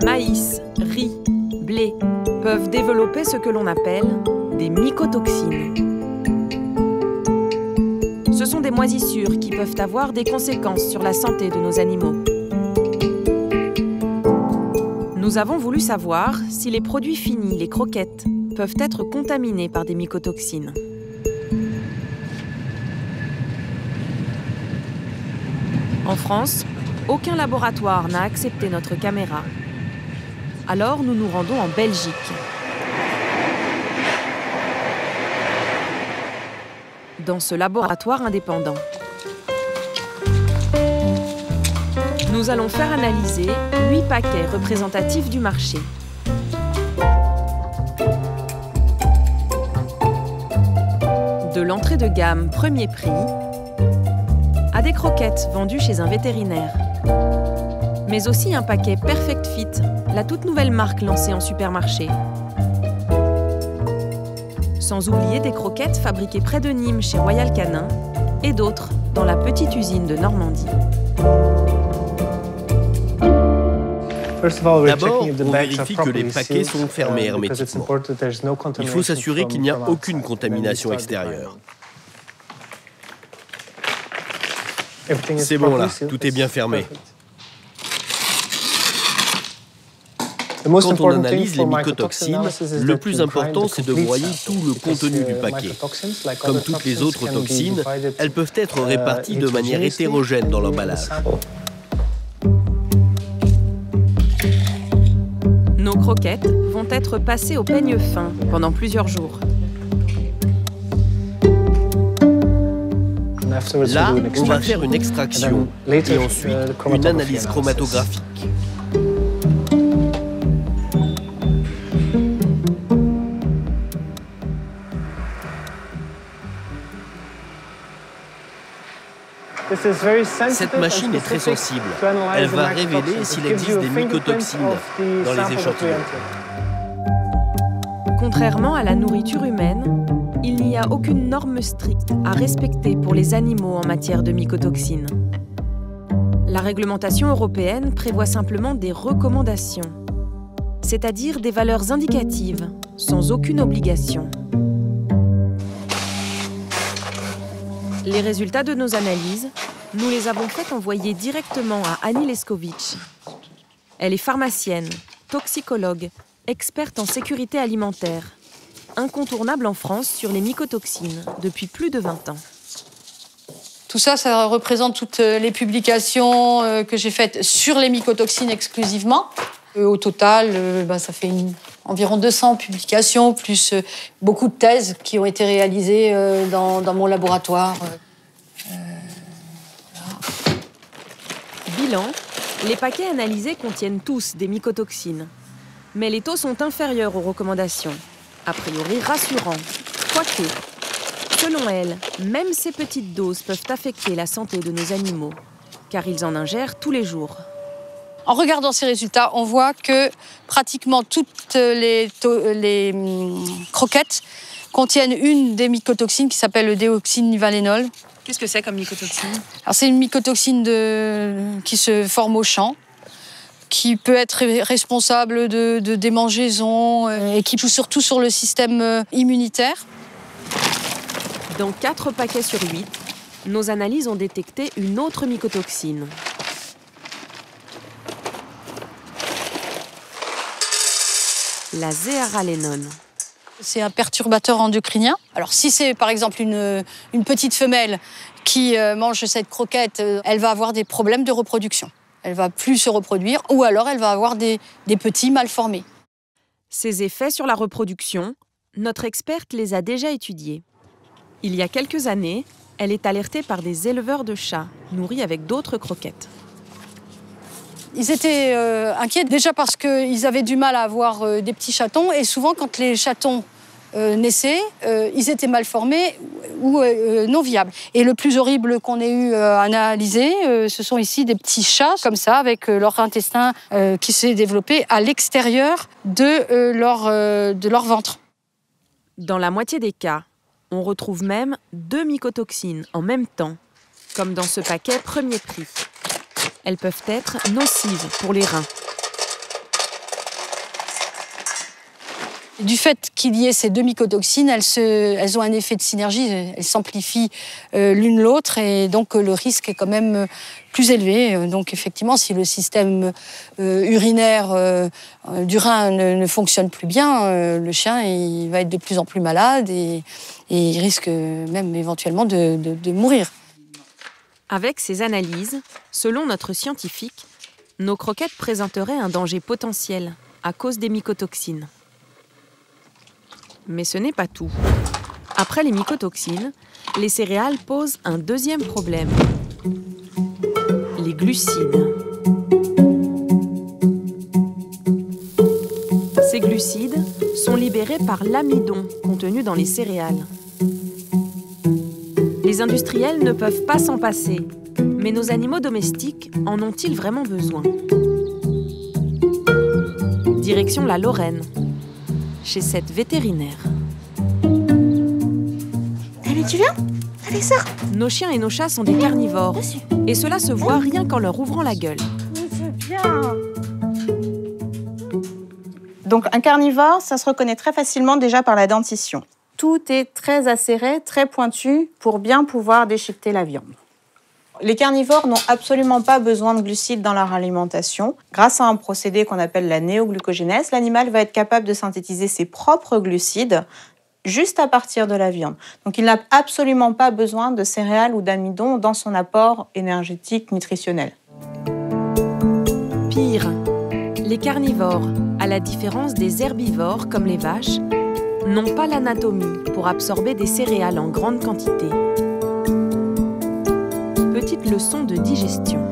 maïs, riz, blé peuvent développer ce que l'on appelle des mycotoxines. Ce sont des moisissures qui peuvent avoir des conséquences sur la santé de nos animaux. Nous avons voulu savoir si les produits finis, les croquettes, peuvent être contaminés par des mycotoxines. En France, aucun laboratoire n'a accepté notre caméra. Alors nous nous rendons en Belgique. Dans ce laboratoire indépendant. Nous allons faire analyser 8 paquets représentatifs du marché. De l'entrée de gamme premier prix à des croquettes vendues chez un vétérinaire. Mais aussi un paquet Perfect Fit, la toute nouvelle marque lancée en supermarché. Sans oublier des croquettes fabriquées près de Nîmes chez Royal Canin et d'autres dans la petite usine de Normandie. D'abord, on vérifie que les paquets sont fermés hermétiquement. Il faut s'assurer qu'il n'y a aucune contamination extérieure. C'est bon là, tout est bien fermé. Quand on analyse les mycotoxines, le plus important c'est de broyer tout le contenu du paquet. Comme toutes les autres toxines, elles peuvent être réparties de manière hétérogène dans l'emballage. Nos croquettes vont être passées au peigne fin pendant plusieurs jours. Là, on va faire une extraction et ensuite une analyse chromatographique. Cette machine est très sensible. Elle va révéler s'il existe des mycotoxines dans les échantillons. Contrairement à la nourriture humaine, il n'y a aucune norme stricte à respecter pour les animaux en matière de mycotoxines. La réglementation européenne prévoit simplement des recommandations, c'est-à-dire des valeurs indicatives, sans aucune obligation. Les résultats de nos analyses, nous les avons fait envoyer directement à Annie Leskovitch. Elle est pharmacienne, toxicologue, experte en sécurité alimentaire, incontournable en France sur les mycotoxines depuis plus de 20 ans. Tout ça, ça représente toutes les publications que j'ai faites sur les mycotoxines exclusivement. Au total, ça fait environ 200 publications, plus beaucoup de thèses qui ont été réalisées dans mon laboratoire. Bilan, les paquets analysés contiennent tous des mycotoxines. Mais les taux sont inférieurs aux recommandations. A priori rassurant, quoique, selon elle, même ces petites doses peuvent affecter la santé de nos animaux, car ils en ingèrent tous les jours. En regardant ces résultats, on voit que pratiquement toutes les croquettes contiennent une des mycotoxines qui s'appelle le déoxynivalénol. Qu'est-ce que c'est comme mycotoxine? Alors, c'est une mycotoxine qui se forme au champ, qui peut être responsable de démangeaisons et qui joue surtout sur le système immunitaire. Dans 4 paquets sur 8, nos analyses ont détecté une autre mycotoxine. La zéaralénone. C'est un perturbateur endocrinien. Alors si c'est par exemple une petite femelle qui mange cette croquette, elle va avoir des problèmes de reproduction. Elle va plus se reproduire ou alors elle va avoir des petits mal formés. Ces effets sur la reproduction, notre experte les a déjà étudiés. Il y a quelques années, elle est alertée par des éleveurs de chats nourris avec d'autres croquettes. Ils étaient inquiets déjà parce qu'ils avaient du mal à avoir des petits chatons et souvent quand les chatons naissaient, ils étaient mal formés ou non viables. Et le plus horrible qu'on ait eu à analyser, ce sont ici des petits chats comme ça avec leur intestin qui s'est développé à l'extérieur de leur ventre. Dans la moitié des cas, on retrouve même 2 mycotoxines en même temps, comme dans ce paquet premier prix. Elles peuvent être nocives pour les reins. Du fait qu'il y ait ces deux mycotoxines, elles ont un effet de synergie, elles s'amplifient l'une l'autre et donc le risque est quand même plus élevé. Donc effectivement, si le système urinaire du rein ne fonctionne plus bien, le chien il va être de plus en plus malade et il risque même éventuellement de mourir. Avec ces analyses, selon notre scientifique, nos croquettes présenteraient un danger potentiel à cause des mycotoxines. Mais ce n'est pas tout. Après les mycotoxines, les céréales posent un deuxième problème. Les glucides. Ces glucides sont libérés par l'amidon contenu dans les céréales. Les industriels ne peuvent pas s'en passer, mais nos animaux domestiques en ont-ils vraiment besoin? Direction la Lorraine, chez cette vétérinaire. Allez, tu viens? Allez, sors. Nos chiens et nos chats sont des carnivores, et cela se voit rien qu'en leur ouvrant la gueule. C'est bien. Donc, un carnivore, ça se reconnaît très facilement déjà par la dentition. Tout est très acéré, très pointu pour bien pouvoir déchiqueter la viande. Les carnivores n'ont absolument pas besoin de glucides dans leur alimentation. Grâce à un procédé qu'on appelle la néoglucogénèse, l'animal va être capable de synthétiser ses propres glucides juste à partir de la viande. Donc il n'a absolument pas besoin de céréales ou d'amidon dans son apport énergétique nutritionnel. Pire, les carnivores, à la différence des herbivores comme les vaches, n'ont pas l'anatomie pour absorber des céréales en grande quantité. Petite leçon de digestion.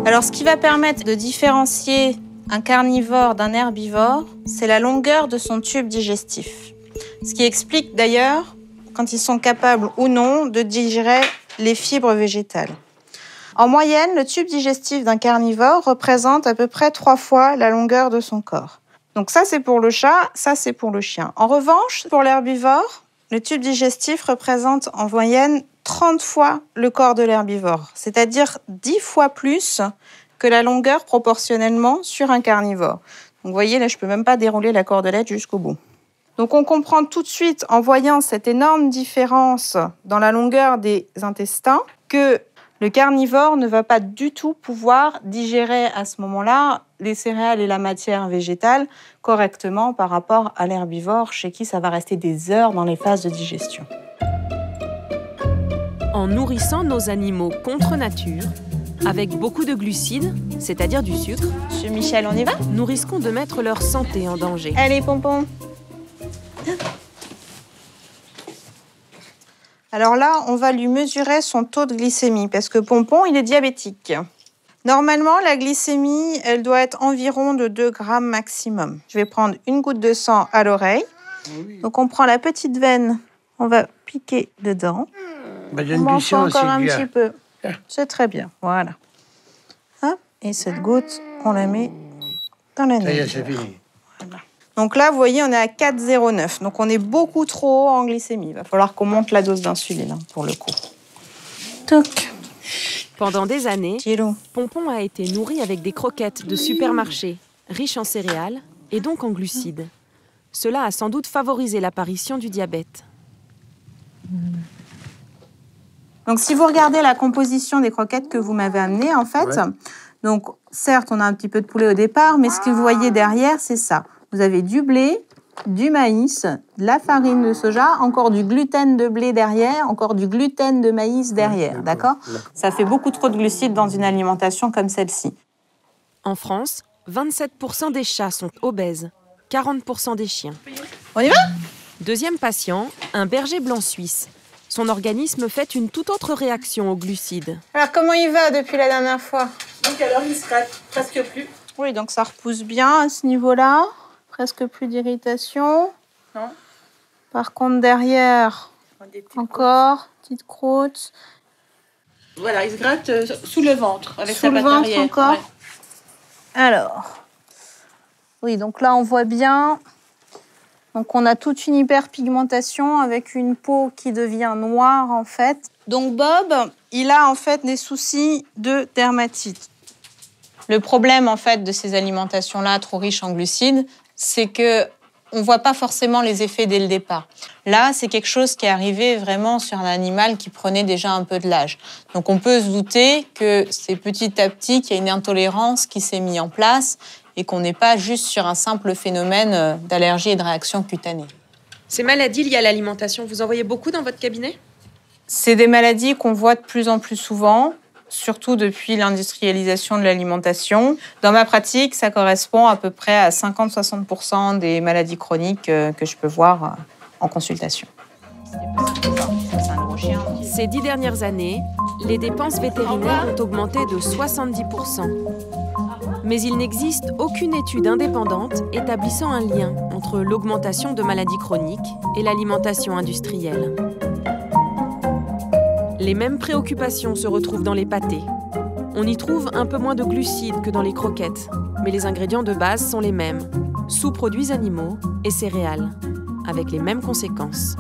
Alors, ce qui va permettre de différencier un carnivore d'un herbivore, c'est la longueur de son tube digestif. Ce qui explique d'ailleurs quand ils sont capables ou non de digérer les fibres végétales. En moyenne, le tube digestif d'un carnivore représente à peu près 3 fois la longueur de son corps. Donc ça, c'est pour le chat, ça, c'est pour le chien. En revanche, pour l'herbivore, le tube digestif représente en moyenne 30 fois le corps de l'herbivore, c'est-à-dire 10 fois plus que la longueur proportionnellement sur un carnivore. Donc vous voyez, là, je ne peux même pas dérouler la cordelette jusqu'au bout. Donc on comprend tout de suite, en voyant cette énorme différence dans la longueur des intestins, que le carnivore ne va pas du tout pouvoir digérer à ce moment-là les céréales et la matière végétale correctement par rapport à l'herbivore, chez qui ça va rester des heures dans les phases de digestion. En nourrissant nos animaux contre nature, avec beaucoup de glucides, c'est-à-dire du sucre, Monsieur Michel, on y va? nous risquons de mettre leur santé en danger. Allez, Pompon. Alors là, on va lui mesurer son taux de glycémie, parce que Pompon, il est diabétique. Normalement, la glycémie, elle doit être environ de 2 grammes maximum. Je vais prendre une goutte de sang à l'oreille. Oui. Donc, on prend la petite veine, on va piquer dedans. On m'en fait encore un petit peu. C'est très bien, voilà. Hop. Et cette goutte, on la met dans la neige. Ça y est, c'est fini. Voilà. Donc là, vous voyez, on est à 4,09. Donc, on est beaucoup trop haut en glycémie. Il va falloir qu'on monte la dose d'insuline, pour le coup. Toc. Pendant des années, Pompon a été nourri avec des croquettes de supermarché, riches en céréales et donc en glucides. Cela a sans doute favorisé l'apparition du diabète. Donc, si vous regardez la composition des croquettes que vous m'avez amenées, en fait, donc, certes, on a un petit peu de poulet au départ, mais ce que vous voyez derrière, c'est ça. Vous avez du blé, du maïs, de la farine de soja, encore du gluten de blé derrière, encore du gluten de maïs derrière, d'accord? Ça fait beaucoup trop de glucides dans une alimentation comme celle-ci. En France, 27% des chats sont obèses, 40% des chiens. On y va? Deuxième patient, un berger blanc suisse. Son organisme fait une toute autre réaction aux glucides. Alors, comment il va depuis la dernière fois? Donc alors, il se rate presque plus. Oui, donc ça repousse bien à ce niveau-là. Presque plus d'irritation. Non. Par contre, derrière, encore, petite croûte. Voilà, il se gratte sous le ventre, avec sous sa le patte ventre arrière. encore. Ouais. Alors, oui, donc là, on voit bien. Donc, on a toute une hyperpigmentation avec une peau qui devient noire, en fait. Donc, Bob, il a en fait des soucis de dermatite. Le problème, en fait, de ces alimentations-là trop riches en glucides, c'est que on ne voit pas forcément les effets dès le départ. Là, c'est quelque chose qui est arrivé vraiment sur un animal qui prenait déjà un peu de l'âge. Donc on peut se douter que c'est petit à petit qu'il y a une intolérance qui s'est mise en place et qu'on n'est pas juste sur un simple phénomène d'allergie et de réaction cutanée. Ces maladies liées à l'alimentation, vous en voyez beaucoup dans votre cabinet ? C'est des maladies qu'on voit de plus en plus souvent, surtout depuis l'industrialisation de l'alimentation. Dans ma pratique, ça correspond à peu près à 50-60% des maladies chroniques que je peux voir en consultation. Ces 10 dernières années, les dépenses vétérinaires ont augmenté de 70%. Mais il n'existe aucune étude indépendante établissant un lien entre l'augmentation de maladies chroniques et l'alimentation industrielle. Les mêmes préoccupations se retrouvent dans les pâtés. On y trouve un peu moins de glucides que dans les croquettes, mais les ingrédients de base sont les mêmes, sous-produits animaux et céréales, avec les mêmes conséquences.